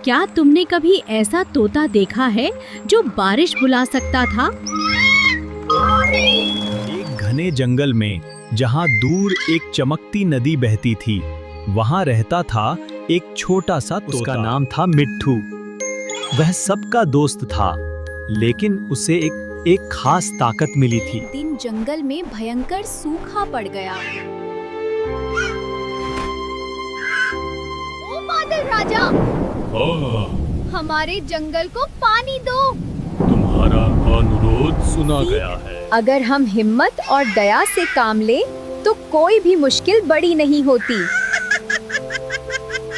क्या तुमने कभी ऐसा तोता देखा है जो बारिश बुला सकता था? एक घने जंगल में जहां दूर एक चमकती नदी बहती थी, वहां रहता था एक छोटा सा तोता। उसका नाम था मिट्ठू। वह सबका दोस्त था, लेकिन उसे एक खास ताकत मिली थी। एक दिन जंगल में भयंकर सूखा पड़ गया। ओ बादल राजा, हमारे जंगल को पानी दो। तुम्हारा अनुरोध सुना गया है। अगर हम हिम्मत और दया से काम ले तो कोई भी मुश्किल बड़ी नहीं होती।